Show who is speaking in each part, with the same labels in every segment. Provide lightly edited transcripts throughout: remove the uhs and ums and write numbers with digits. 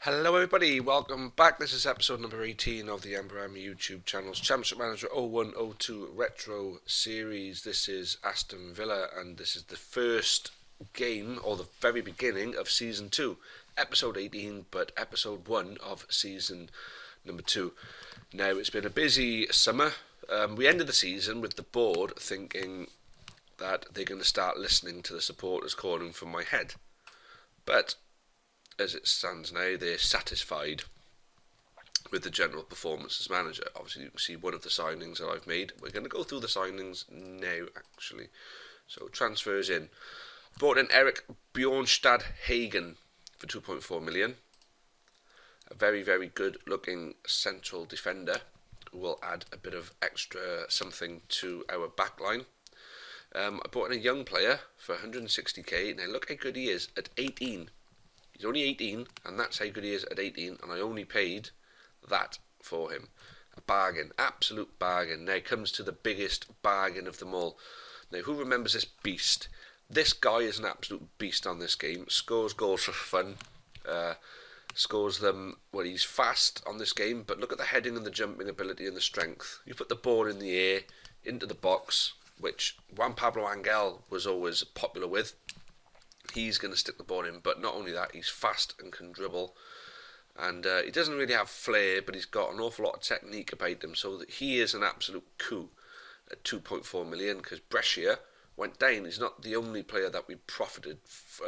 Speaker 1: Hello everybody, welcome back. This is episode number 18 of the Amber Army YouTube channel's Championship Manager 0102 Retro Series. This is Aston Villa and this is the first game, or the very beginning of Season 2. Episode 18, but Episode 1 of Season number 2. Now, it's been a busy summer. We ended the season with the board thinking that they're going to start listening to the supporters calling from my head. But as it stands now, they're satisfied with the general performance as manager. Obviously, you can see one of the signings that I've made. We're going to go through the signings now, actually. So, transfers in. Brought in Eric Bjornstad Hagen for 2.4 million. A very, very good looking central defender who will add a bit of extra something to our backline. I brought in a young player for 160k. Now, look how good he is at 18. He's only 18, and that's how good he is at 18, and I only paid that for him. A bargain, absolute bargain. Now comes to the biggest bargain of them all. Now, who remembers this beast? This guy is an absolute beast on this game. Scores goals for fun. Scores them when he's fast on this game, but look at the heading and the jumping ability and the strength. You put the ball in the air, into the box, which Juan Pablo Angel was always popular with. He's going to stick the ball in, but not only that, he's fast and can dribble, and he doesn't really have flair, but he's got an awful lot of technique about him, so that he is an absolute coup at 2.4 million, because Brescia went down. He's not the only player that we profited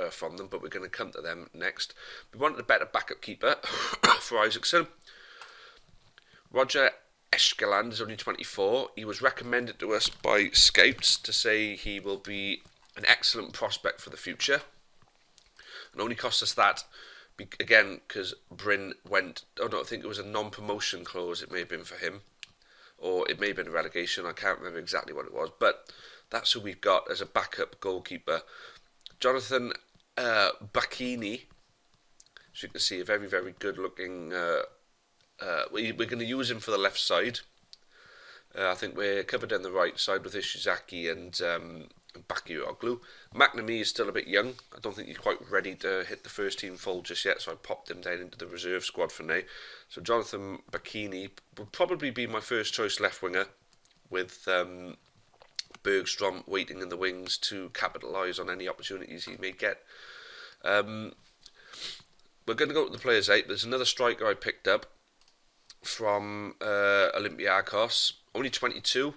Speaker 1: from them, but we're going to come to them next. We wanted a better backup keeper for Isaacson. Roger Eskeland is only 24. He was recommended to us by scouts to say he will be an excellent prospect for the future. And only cost us that, again, because Bryn went, I think it was a non-promotion clause, it may have been for him, or it may have been a relegation, I can't remember exactly what it was, but that's who we've got as a backup goalkeeper. Jonathan Bacchini, as you can see, a very, very good looking, we're going to use him for the left side. I think we're covered on the right side with Ishizaki and Bakayoglu. McNamee is still a bit young. I don't think he's quite ready to hit the first team fold just yet, so I popped him down into the reserve squad for now. So Jonathan Bacchini would probably be my first choice left winger, with Bergstrom waiting in the wings to capitalise on any opportunities he may get. We're going to go to the players out. There's another striker I picked up from Olympiacos, only 22.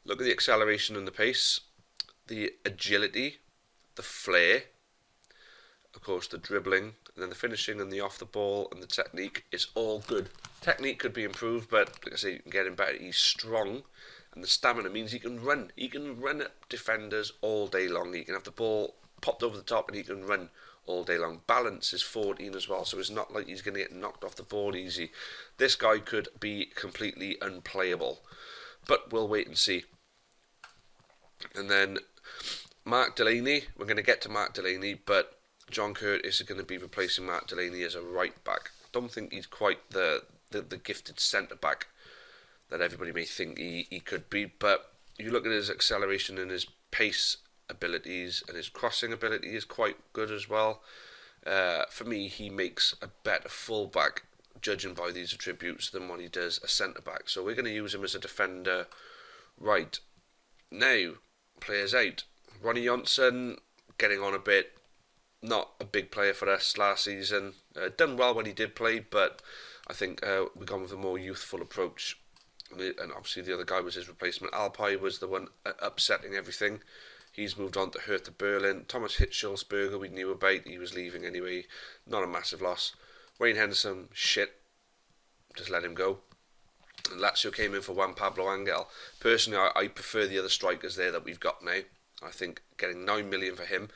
Speaker 1: Look at the acceleration and the pace, the agility, the flair, of course the dribbling, and then the finishing and the off the ball and the technique. It's all good. Technique could be improved, but like I say, you can get him better. He's strong, and the stamina means he can run. He can run at defenders all day long. He can have the ball popped over the top and he can run all day long. Balance is 14 as well, so it's not like he's going to get knocked off the ball easy. This guy could be completely unplayable, but we'll wait and see. And then Mark Delaney, we're going to get to Mark Delaney, but John Curtis is going to be replacing Mark Delaney as a right back. I don't think he's quite the gifted centre back that everybody may think he could be, but you look at his acceleration and his pace abilities, and his crossing ability is quite good as well. For me, he makes a better fullback, judging by these attributes, than what he does a centre back. So we're going to use him as a defender. Right now, players out. Ronnie Johnson getting on a bit. Not a big player for us last season. Done well when he did play, but I think we've gone with a more youthful approach. And obviously the other guy was his replacement. Alpay was the one upsetting everything. He's moved on to Hertha Berlin. Thomas Hitzelsberger we knew about. He was leaving anyway. Not a massive loss. Wayne Henderson, shit. Just let him go. And Lazio came in for Juan Pablo Angel. Personally, I prefer the other strikers there that we've got now. I think getting 9 million for him.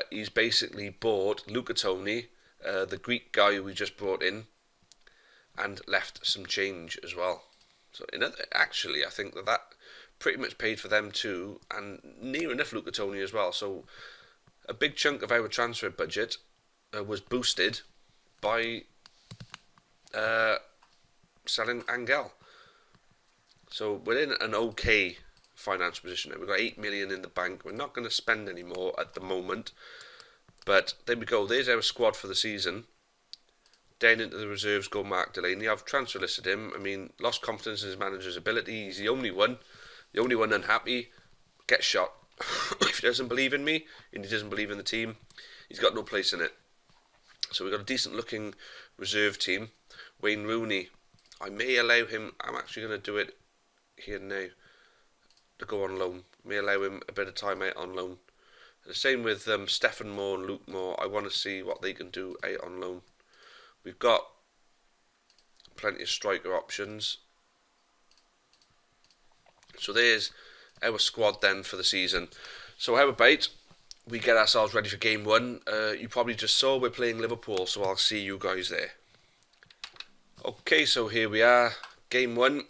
Speaker 1: He's basically bought Luca Toni, the Greek guy who we just brought in, and left some change as well. So actually, I think that pretty much paid for them too, and near enough Luca Toni as well. So a big chunk of our transfer budget was boosted by selling Angel. So we're in an okay financial position now. We've got 8 million in the bank. We're not going to spend any more at the moment, but there we go. There's our squad for the season. Then into the reserves go Mark Delaney. I've transfer listed him. I mean, lost confidence in his manager's ability. He's the only one unhappy. Gets shot. If he doesn't believe in me and he doesn't believe in the team, he's got no place in it. So we've got a decent looking reserve team. Wayne Rooney, I may allow him, I'm actually going to do it here now, to go on loan. May allow him a bit of time out on loan. The same with Stephen Moore and Luke Moore. I want to see what they can do out on loan. We've got plenty of striker options. So there's our squad then for the season. So how about we get ourselves ready for game one? You probably just saw we're playing Liverpool, so I'll see you guys there. Okay, so here we are, game one.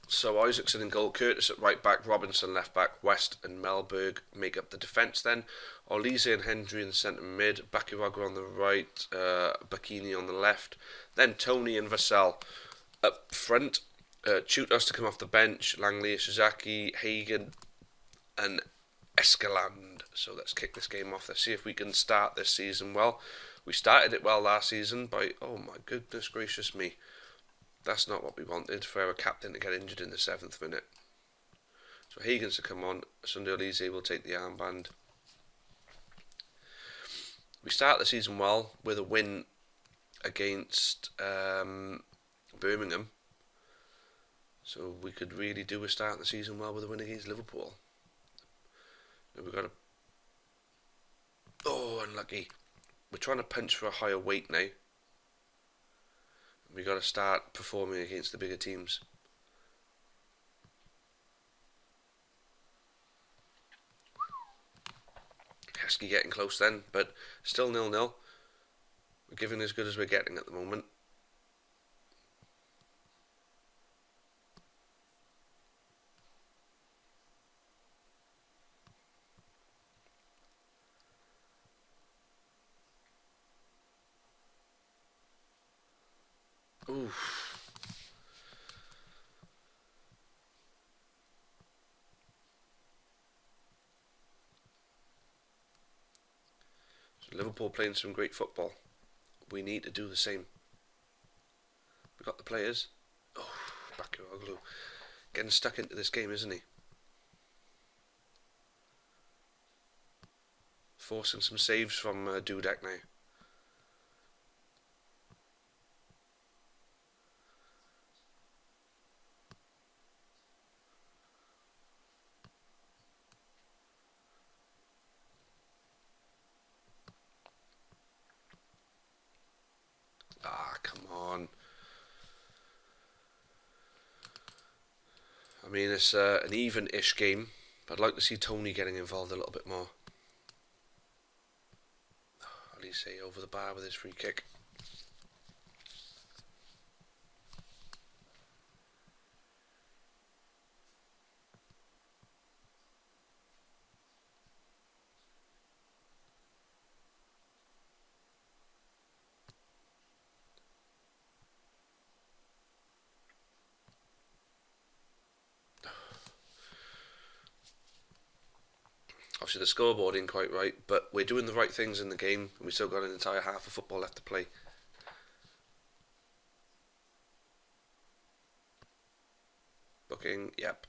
Speaker 1: So Isaacson in goal, Curtis at right back, Robinson left back, West and Melberg make up the defence then. Olise and Hendry in the centre mid, Bakiraga on the right, Bakini on the left. Then Tony and Vassell up front. Chutos to come off the bench, Langley, Shizaki, Hagen and Escaland. So let's kick this game off. Let's see if we can start this season well. We started it well last season by, oh my goodness gracious me. That's not what we wanted, for our captain to get injured in the 7th minute. So Hagen's to come on. Sunday Olise will take the armband. We start the season well with a win against Birmingham. So we could really do a start the season well with a win against Liverpool. Now we've got a... Oh, unlucky. We're trying to punch for a higher weight now. We've got to start performing against the bigger teams. Heskey getting close then, but still 0-0. We're giving as good as we're getting at the moment. Oof. So Liverpool playing some great football. We need to do the same. We've got the players. Oh, Bakiroglu. Getting stuck into this game, isn't he? Forcing some saves from Dudek now. Ah, come on. I mean, it's an even-ish game, but I'd like to see Tony getting involved a little bit more. Olise over the bar with his free kick. Obviously the scoreboard ain't quite right, but we're doing the right things in the game, and we've still got an entire half of football left to play. Booking, yep.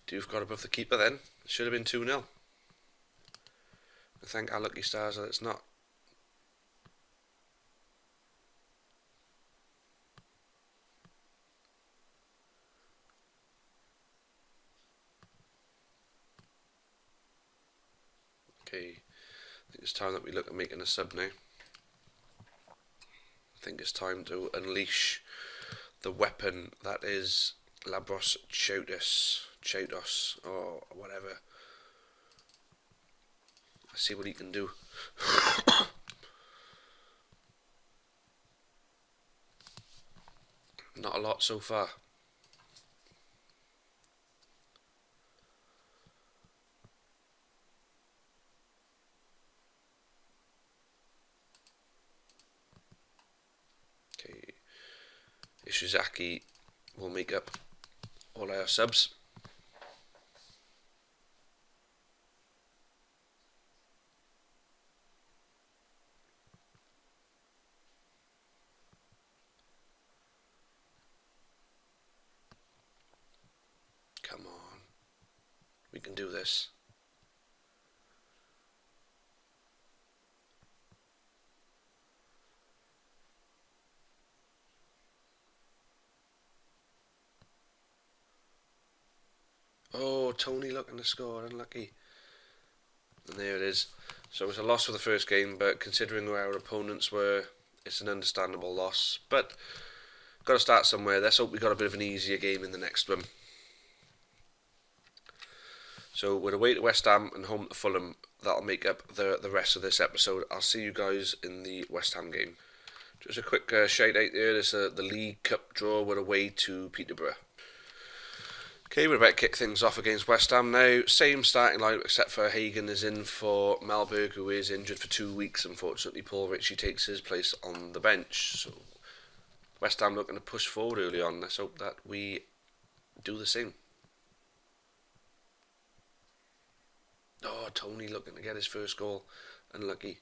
Speaker 1: Doof got above the keeper then. It should have been 2-0. I thank our lucky stars that it's not. Okay, I think it's time that we look at making a sub now. I think it's time to unleash the weapon that is Labros Chodos, or whatever. Let's see what he can do. Not a lot so far. Ishizaki will make up all our subs. Come on. We can do this. Oh, Tony looking to score, unlucky. And there it is. So it's a loss for the first game, but considering who our opponents were, it's an understandable loss. But got to start somewhere. Let's hope we got a bit of an easier game in the next one. So we're away to West Ham and home to Fulham. That'll make up the rest of this episode. I'll see you guys in the West Ham game. Just a quick shout out there. This the League Cup draw. We're away to Peterborough. Okay, we're about to kick things off against West Ham now. Same starting line except for Hagen is in for Malberg, who is injured for 2 weeks. Unfortunately, Paul Ritchie takes his place on the bench. So West Ham looking to push forward early on. Let's hope that we do the same. Oh, Tony looking to get his first goal. Unlucky.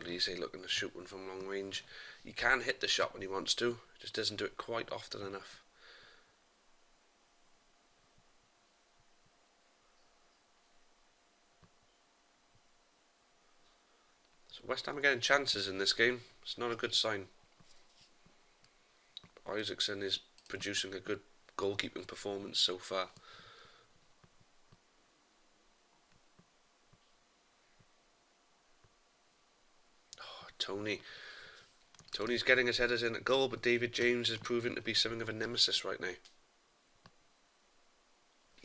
Speaker 1: Elise looking to shoot one from long range. He can hit the shot when he wants to, just doesn't do it quite often enough. So West Ham are getting chances in this game. It's not a good sign. Isaacson is producing a good goalkeeping performance so far. Tony's getting his headers in at goal, but David James is proving to be something of a nemesis right now.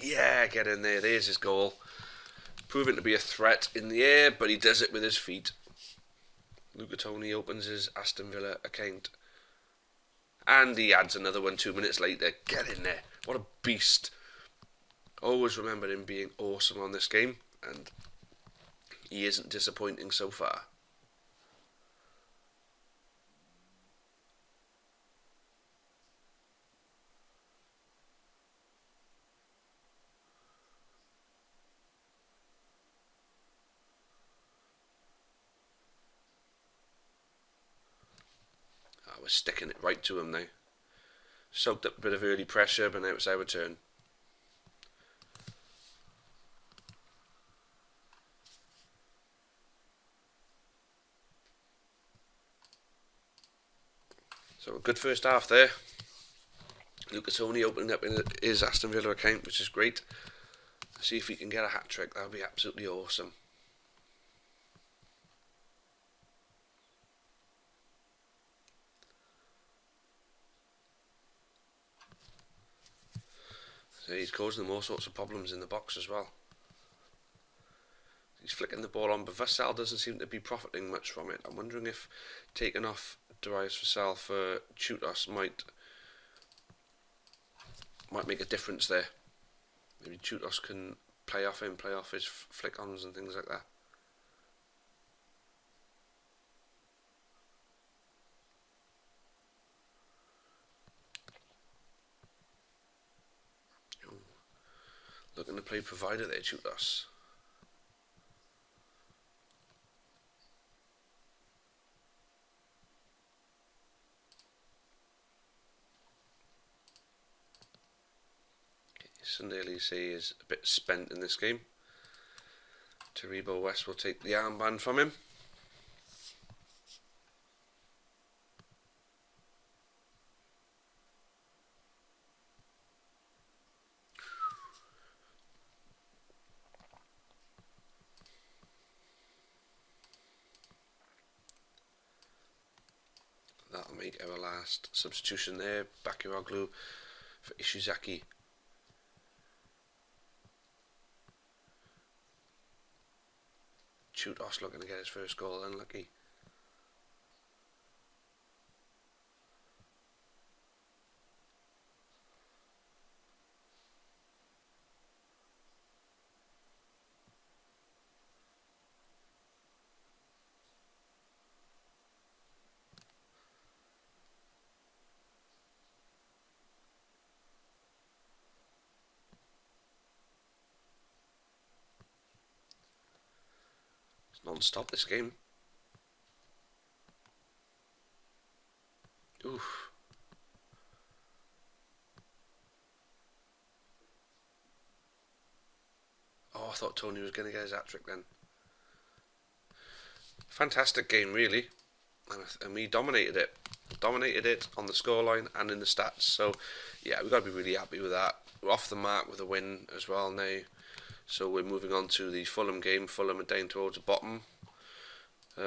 Speaker 1: Yeah, get in there. There's his goal. Proving to be a threat in the air, but he does it with his feet. Luca Toni opens his Aston Villa account. And he adds another one 2 minutes later. Get in there. What a beast. Always remember him being awesome on this game, and he isn't disappointing so far. We're sticking it right to him now. Soaked up a bit of early pressure, but now it's our turn. So a good first half there. Luca Toni opening up in his Aston Villa account, which is great. See if he can get a hat-trick. That would be absolutely awesome. So he's causing them all sorts of problems in the box as well. He's flicking the ball on, but Vassal doesn't seem to be profiting much from it. I'm wondering if taking off Darius Vassal for Chutos might make a difference there. Maybe Chutos can play off him, play off his flick-ons and things like that. Looking to play provider there, Chutos. Sunday Elise is a bit spent in this game. Taribo West will take the armband from him. That'll make our last substitution there. Bakiroglu for Ishizaki. Chutos looking to get his first goal, unlucky. It's non-stop this game. Oof. Oh, I thought Tony was going to get his hat-trick then. Fantastic game, really. And we dominated it. Dominated it on the scoreline and in the stats. So, yeah, we've got to be really happy with that. We're off the mark with a win as well now. So we're moving on to the Fulham game. Fulham are down towards the bottom.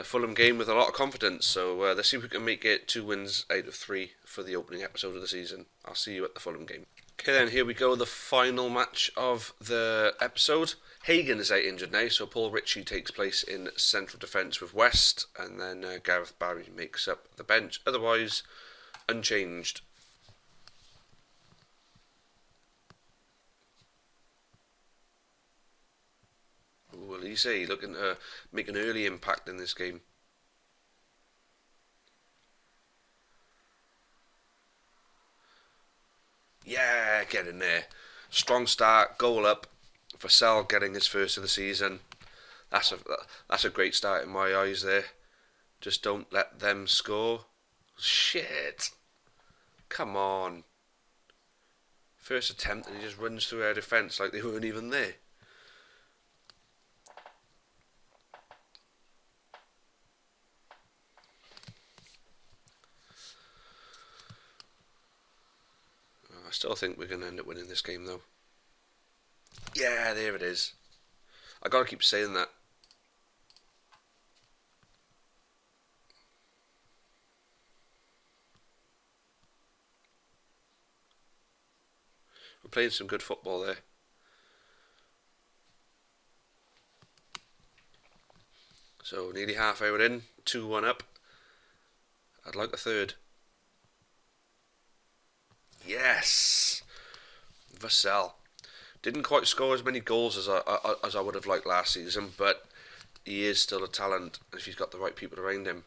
Speaker 1: Fulham game with a lot of confidence. So let's see if we can make it 2 wins out of 3 for the opening episode of the season. I'll see you at the Fulham game. Okay then, here we go, the final match of the episode. Hagen is out injured now, so Paul Ritchie takes place in central defence with West, and then Gareth Barry makes up the bench. Otherwise, unchanged. Ooh, Elise looking to make an early impact in this game. Yeah, get in there. Strong start, goal up. Vassell getting his first of the season. That's a great start in my eyes there. Just don't let them score. Shit. Come on. First attempt and he just runs through our defence like they weren't even there. I still think we're going to end up winning this game though. Yeah, there it is. I gotta keep saying that. We're playing some good football there. So nearly half hour in, 2-1 up. I'd like a third. Yes! Vassell. Didn't quite score as many goals as I would have liked last season, but he is still a talent if he's got the right people around him.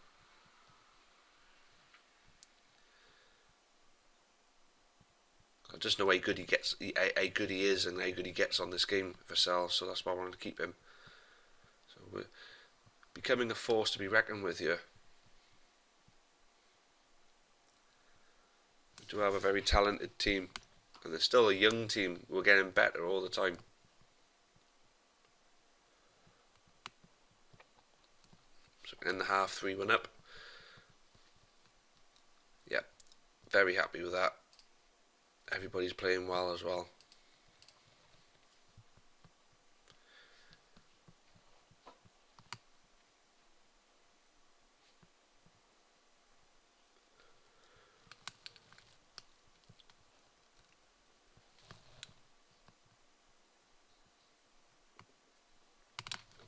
Speaker 1: I just know how good how good he is, and how good he gets on this game, Vassell. So that's why I wanted to keep him. So we're becoming a force to be reckoned with here. We do have a very talented team, and they're still a young team. We're getting better all the time. So in the half, 3-1 up. Yep, very happy with that. Everybody's playing well as well.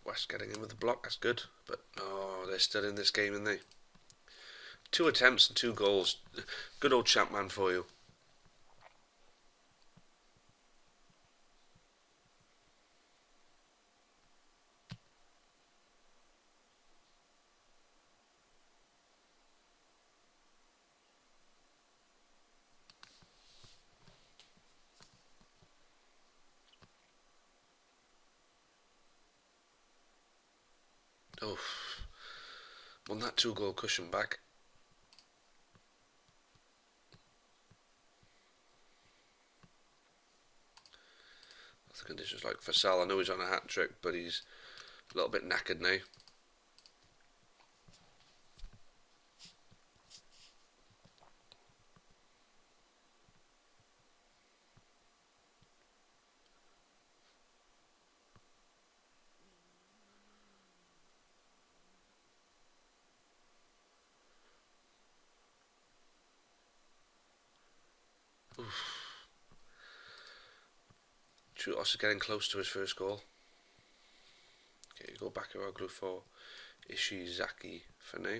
Speaker 1: West getting in with the block, that's good. But, oh, they're still in this game, aren't they? 2 attempts and 2 goals. Good old Champman for you. Oh, won that 2-goal cushion back. The conditions like Vassell, I know he's on a hat-trick, but he's a little bit knackered now. Chutos is getting close to his first goal. Okay, you go Bakiroglu for Ishizaki for now.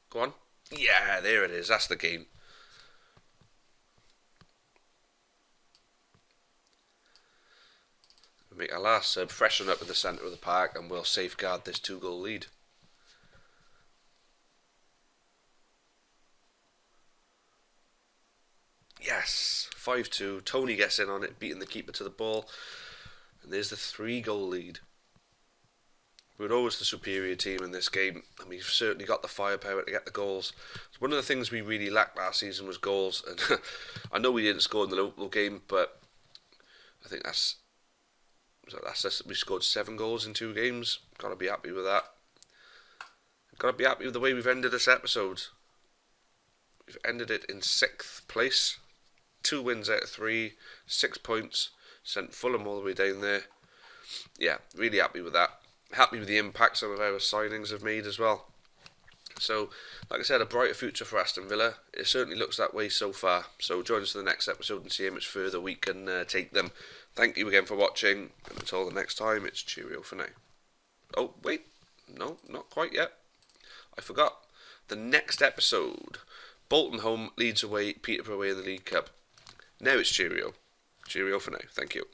Speaker 1: Go on. Yeah, there it is. That's the game. We'll make our last sub, freshen up at the centre of the park, and we'll safeguard this 2-goal lead. Yes, 5-2. Tony gets in on it, beating the keeper to the ball. And there's the 3-goal lead. We were always the superior team in this game, and we've certainly got the firepower to get the goals. So one of the things we really lacked last season was goals, and I know we didn't score in the Liverpool game, but I think that's we scored 7 goals in 2 games. Got to be happy with that. Got to be happy with the way we've ended this episode. We've ended it in 6th place, 2 wins out of 3, 6 points, sent Fulham all the way down there. Yeah, really happy with that. Happy with the impact some of our signings have made as well. So, like I said, a brighter future for Aston Villa. It certainly looks that way so far. So join us for the next episode and see how much further we can take them. Thank you again for watching, and until the next time, it's cheerio for now. Oh, wait. No, not quite yet. I forgot. The next episode, Bolton home, Leeds away, Peterborough away in the League Cup. Now it's cheerio. Cheerio for now. Thank you.